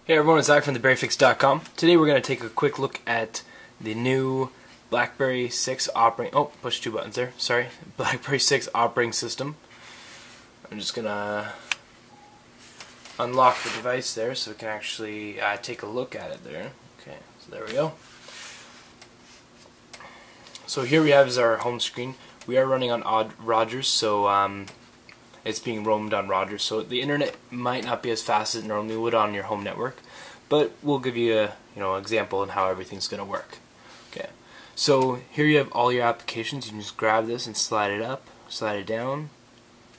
Hey everyone, it's Zach from theberryfix.com. Today we're going to take a quick look at the new BlackBerry 6 operating... Oh, push two buttons there. Sorry. BlackBerry 6 operating system. I'm just going to unlock the device there so we can actually take a look at it there. Okay, so there we go. So here we have is our home screen. We are running on Rogers, so it's being roamed on Rogers, so the internet might not be as fast as it normally would on your home network, but we'll give you a example on how everything's going to work. Okay, so here you have all your applications. You can just grab this and slide it up, slide it down,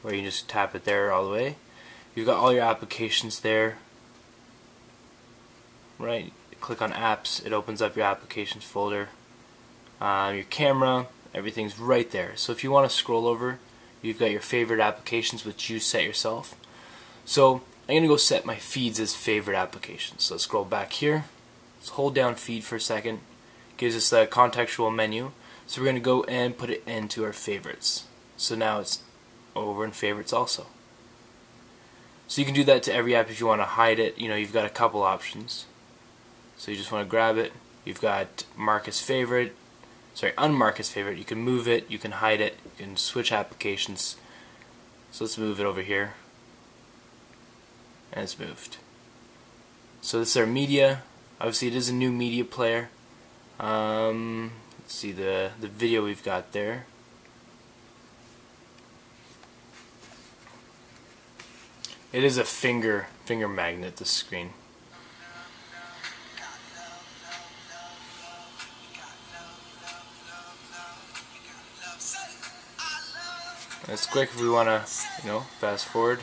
or you can just tap it there all the way. You've got all your applications there. Right, click on apps, it opens up your applications folder. Your camera, everything's right there. So if you want to scroll over, you've got your favorite applications which you set yourself. So I'm going to go set my feeds as favorite applications. So let's scroll back here. Let's hold down feed for a second. Gives us a contextual menu. So we're going to go and put it into our favorites. So now it's over in favorites also. So you can do that to every app if you want to hide it. You've got a couple options. So you just want to grab it. You've got mark as favorite. Unmark as favorite. You can move it, you can hide it, you can switch applications. So let's move it over here. And it's moved. So this is our media. Obviously it is a new media player. Let's see the video we've got there. It is a finger magnet, this screen. It's quick if we want to, fast forward.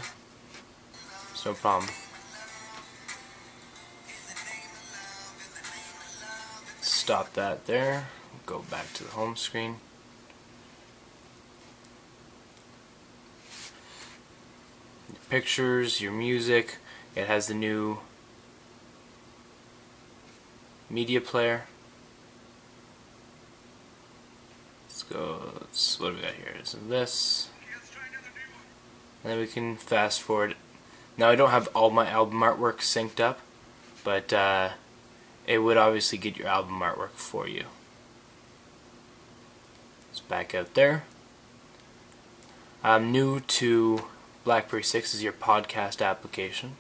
It's no problem. Stop that there. Go back to the home screen. Your pictures, your music. It has the new media player. What do we got here? This. And then we can fast forward. Now I don't have all my album artwork synced up, but it would obviously get your album artwork for you. Let's back out there. New to BlackBerry 6 is your podcast application.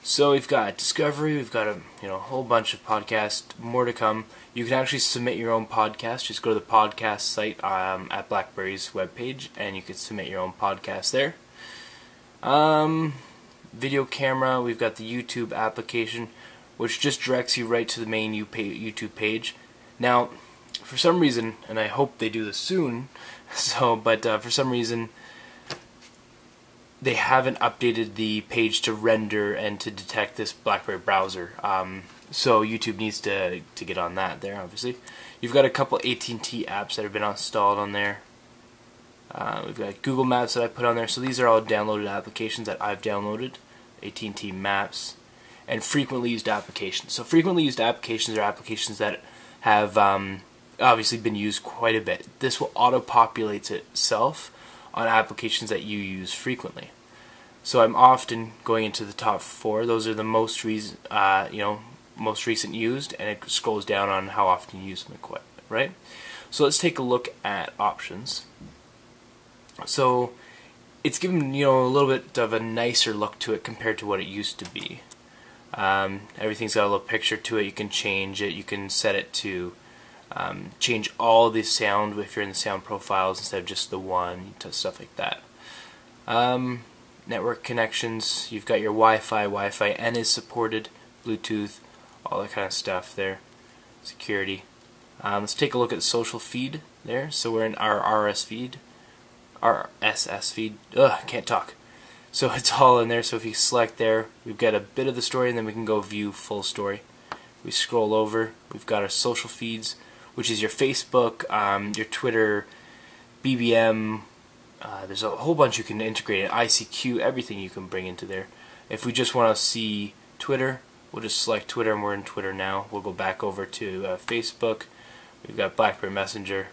So we've got Discovery, we've got a whole bunch of podcasts, more to come. You can actually submit your own podcast. Just go to the podcast site at BlackBerry's webpage, and you can submit your own podcast there. Video camera, we've got the YouTube application, which just directs you right to the main YouTube page. Now, for some reason, and I hope they do this soon, but for some reason, they haven't updated the page to render and to detect this BlackBerry browser. So YouTube needs to get on that there, obviously. You've got a couple AT&T apps that have been installed on there. We've got Google Maps that I put on there. So these are all downloaded applications that I've downloaded. AT&T Maps. And frequently used applications. So frequently used applications are applications that have obviously been used quite a bit. This will auto-populate itself on applications that you use frequently. So I'm often going into the top 4. Those are the most recent used, and it scrolls down on how often you use them, right? So let's take a look at options. So it's given a little bit of a nicer look to it compared to what it used to be. Everything's got a little picture to it. You can change it. You can set it to change all the sound if you're in the sound profiles instead of just the one, stuff like that. Network connections, you've got your Wi-Fi N is supported, Bluetooth, all that kind of stuff there. Security. Let's take a look at the social feed there. So we're in our RSS feed. Can't talk. So it's all in there. So if you select there, we've got a bit of the story, and then we can go view full story. We scroll over, we've got our social feeds, which is your Facebook, your Twitter, BBM. There's a whole bunch you can integrate, ICQ, everything you can bring into there. If we just want to see Twitter, we'll just select Twitter, and we're in Twitter now. We'll go back over to Facebook. We've got BlackBerry Messenger.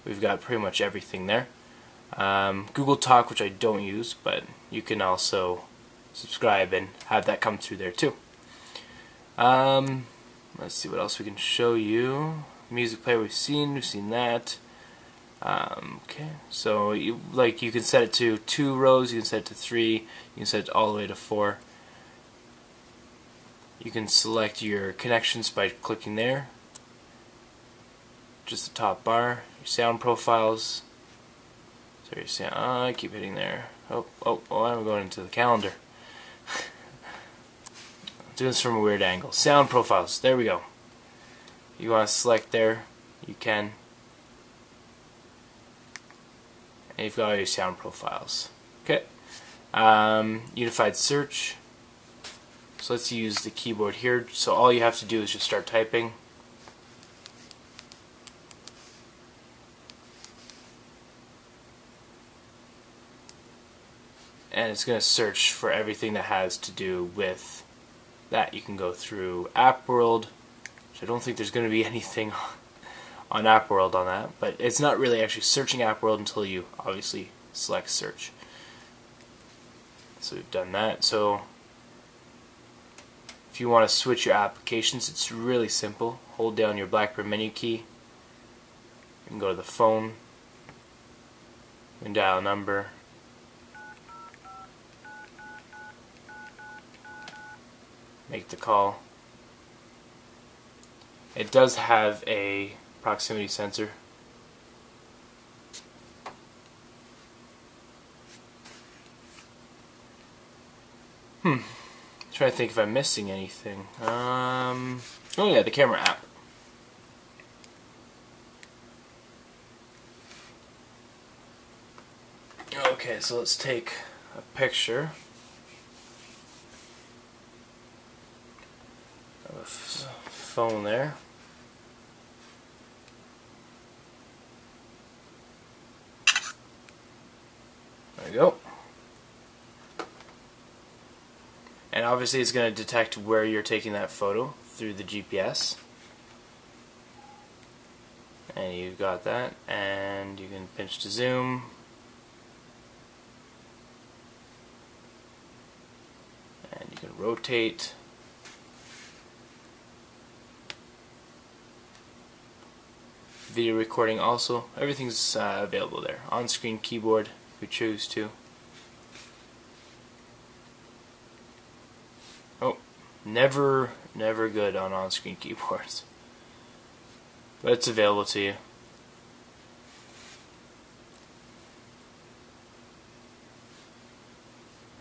We've got pretty much everything there. Google Talk, which I don't use, but you can also subscribe and have that come through there too. Let's see what else we can show you. Music player we've seen that. Okay, so you can set it to 2 rows, you can set it to 3, you can set it all the way to 4. You can select your connections by clicking there. Just the top bar, your sound profiles. So your sound, I keep hitting there. Oh, I'm going into the calendar. Doing this from a weird angle. Sound profiles, there we go. You want to select there, you can. And you've got all your sound profiles. Okay. Unified search. So let's use the keyboard here. So all you have to do is just start typing. And it's going to search for everything that has to do with that. You can go through App World, which I don't think there's going to be anything on App World on that, but it's not really actually searching App World until you obviously select search. So we've done that. So if you want to switch your applications, it's really simple. Hold down your BlackBerry menu key. You can go to the phone and dial a number. Make the call. It does have a proximity sensor. Trying to think if I'm missing anything. Oh yeah, the camera app. Okay, so let's take a picture of a phone there. There we go. And obviously it's going to detect where you're taking that photo through the GPS. And you've got that. And you can pinch to zoom. And you can rotate. Video recording also. Everything's available there. On-screen keyboard if you choose to. Oh, never good on on-screen keyboards. But it's available to you.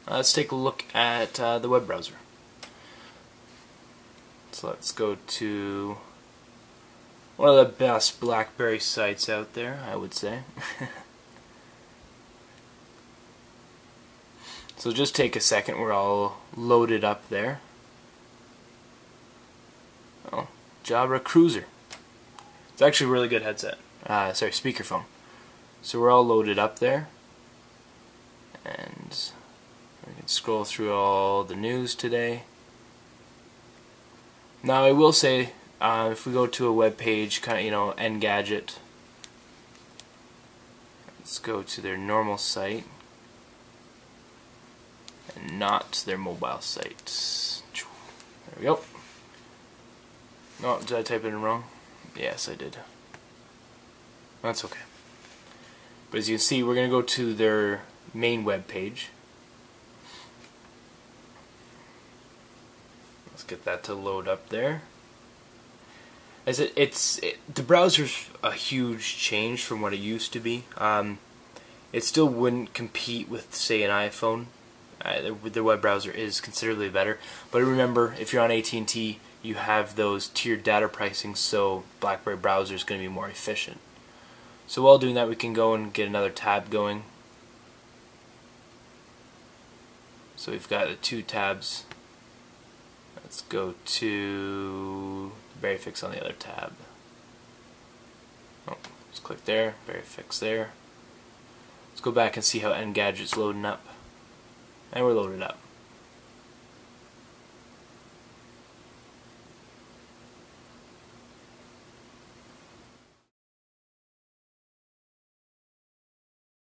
Let's take a look at the web browser. So let's go to one of the best BlackBerry sites out there, I would say. So just take a second, we're all loaded up there. Oh, Jabra Cruiser. It's actually a really good headset. Sorry, speakerphone. So we're all loaded up there. And we can scroll through all the news today. Now I will say, if we go to a web page, kind of, Engadget. Let's go to their normal site. And not their mobile site. There we go. No, did I type it in wrong? Yes, I did. That's okay. But as you can see, we're going to go to their main web page. Let's get that to load up there. As the browser's a huge change from what it used to be. It still wouldn't compete with, say, an iPhone. Their web browser is considerably better, but remember, if you're on AT&T, you have those tiered data pricing, so BlackBerry browser is going to be more efficient. So while doing that, we can go and get another tab going. So we've got the 2 tabs. Let's go to Verifix on the other tab. Oh, let's click there, Verifix there. Let's go back and see how Engadget's loading up. And we're loaded up.